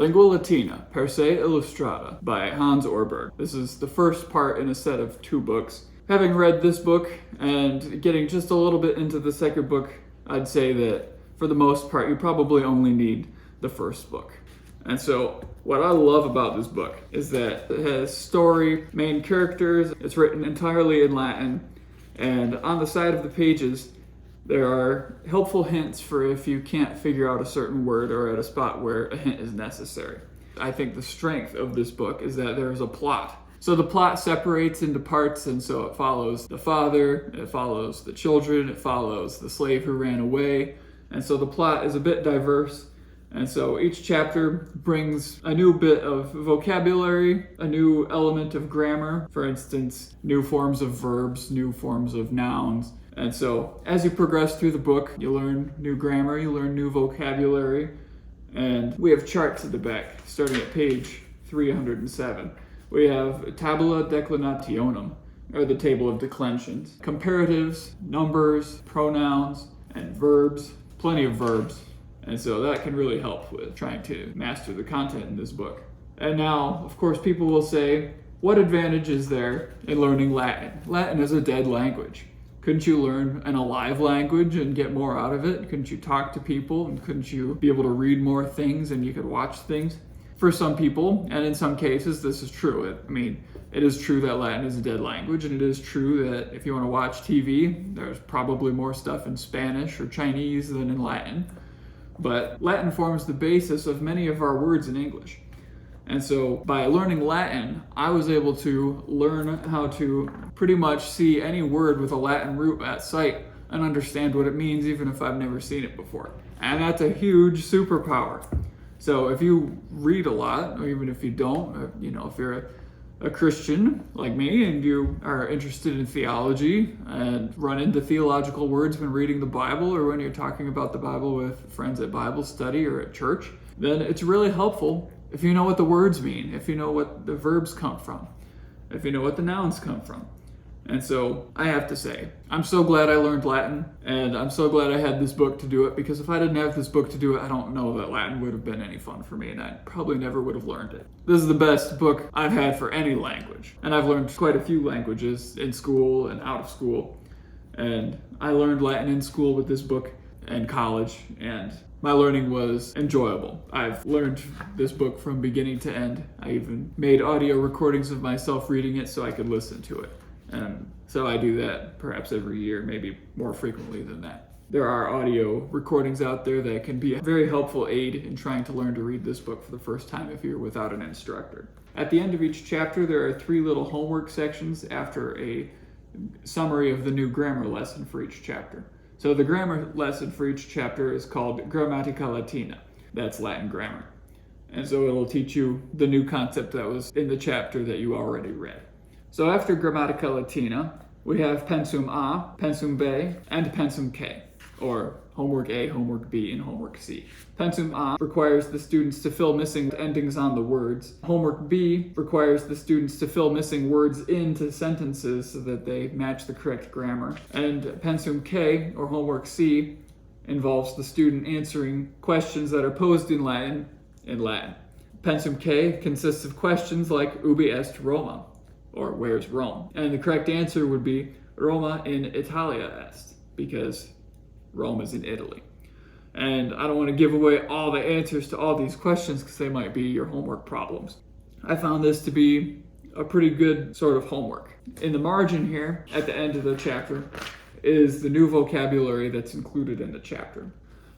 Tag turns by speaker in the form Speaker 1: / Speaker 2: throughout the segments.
Speaker 1: Lingua Latina, per se Illustrata by Hans Orberg. This is the first part in a set of 2 books. Having read this book and getting just a little bit into the second book, I'd say that for the most part, you probably only need the first book. And so what I love about this book is that it has story, main characters, it's written entirely in Latin, and on the side of the pages, there are helpful hints for if you can't figure out a certain word or at a spot where a hint is necessary. I think the strength of this book is that there's a plot. So the plot separates into parts, and so it follows the father, it follows the children, it follows the slave who ran away, and so the plot is a bit diverse. And so each chapter brings a new bit of vocabulary, a new element of grammar, for instance, new forms of verbs, new forms of nouns. And so as you progress through the book, you learn new grammar, you learn new vocabulary, and we have charts at the back, starting at page 307. We have Tabula Declinationum, or the table of declensions, comparatives, numbers, pronouns, and verbs, plenty of verbs. And so that can really help with trying to master the content in this book. And now, of course, people will say, what advantage is there in learning Latin? Latin is a dead language. Couldn't you learn an alive language and get more out of it? Couldn't you talk to people? And couldn't you be able to read more things and you could watch things? For some people, and in some cases, this is true. It is true that Latin is a dead language, and it is true that if you want to watch TV, there's probably more stuff in Spanish or Chinese than in Latin. But Latin forms the basis of many of our words in English. And so by learning Latin, I was able to learn how to pretty much see any word with a Latin root at sight and understand what it means even if I've never seen it before. And that's a huge superpower. So if you read a lot, or even if you don't, if you're a Christian like me and you are interested in theology and run into theological words when reading the Bible or when you're talking about the Bible with friends at Bible study or at church, then it's really helpful if you know what the words mean, if you know what the verbs come from, if you know what the nouns come from. And so I have to say, I'm so glad I learned Latin, and I'm so glad I had this book to do it, because if I didn't have this book to do it, I don't know that Latin would have been any fun for me, and I probably never would have learned it. This is the best book I've had for any language, and I've learned quite a few languages in school and out of school, and I learned Latin in school with this book and college, and my learning was enjoyable. I've learned this book from beginning to end. I even made audio recordings of myself reading it so I could listen to it. And so I do that perhaps every year, maybe more frequently than that. There are audio recordings out there that can be a very helpful aid in trying to learn to read this book for the first time if you're without an instructor. At the end of each chapter, there are 3 little homework sections after a summary of the new grammar lesson for each chapter. So the grammar lesson for each chapter is called Grammatica Latina. That's Latin grammar. And so it'll teach you the new concept that was in the chapter that you already read. So after Grammatica Latina, we have Pensum A, Pensum B, and Pensum K, or Homework A, Homework B, and Homework C. Pensum A requires the students to fill missing endings on the words. Homework B requires the students to fill missing words into sentences so that they match the correct grammar. And Pensum K, or Homework C, involves the student answering questions that are posed in Latin. Pensum K consists of questions like Ubi est Roma? Or where's Rome? And the correct answer would be Roma in Italia est, because Rome is in Italy. And I don't want to give away all the answers to all these questions because they might be your homework problems. I found this to be a pretty good sort of homework. In the margin here, at the end of the chapter, is the new vocabulary that's included in the chapter.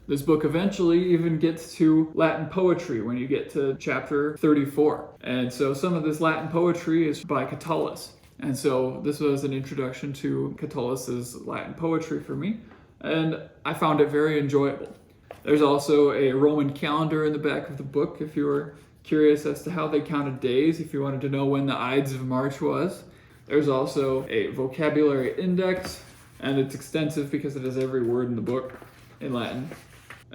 Speaker 1: This book eventually even gets to Latin poetry when you get to chapter 34. And so some of this Latin poetry is by Catullus. And so this was an introduction to Catullus's Latin poetry for me, and I found it very enjoyable. There's also a Roman calendar in the back of the book if you were curious as to how they counted days, if you wanted to know when the Ides of March was. There's also a vocabulary index, and it's extensive because it has every word in the book in Latin.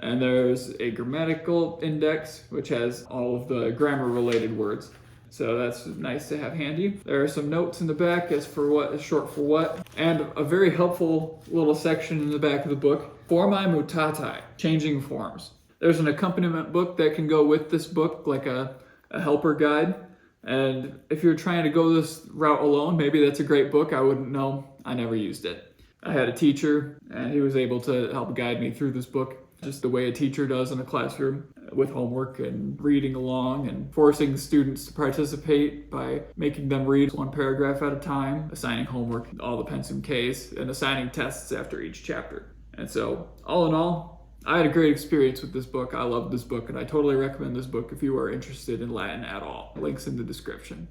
Speaker 1: And there's a grammatical index, which has all of the grammar-related words. So that's nice to have handy. There are some notes in the back as for what is short for what. And a very helpful little section in the back of the book, Formae mutatai, changing forms. There's an accompaniment book that can go with this book, like a helper guide. And if you're trying to go this route alone, maybe that's a great book. I wouldn't know. I never used it. I had a teacher, and he was able to help guide me through this book, just the way a teacher does in a classroom, with homework and reading along and forcing students to participate by making them read one paragraph at a time, assigning homework, all the pensum Ks, and assigning tests after each chapter. And so, all in all, I had a great experience with this book. I loved this book, and I totally recommend this book if you are interested in Latin at all. Links in the description.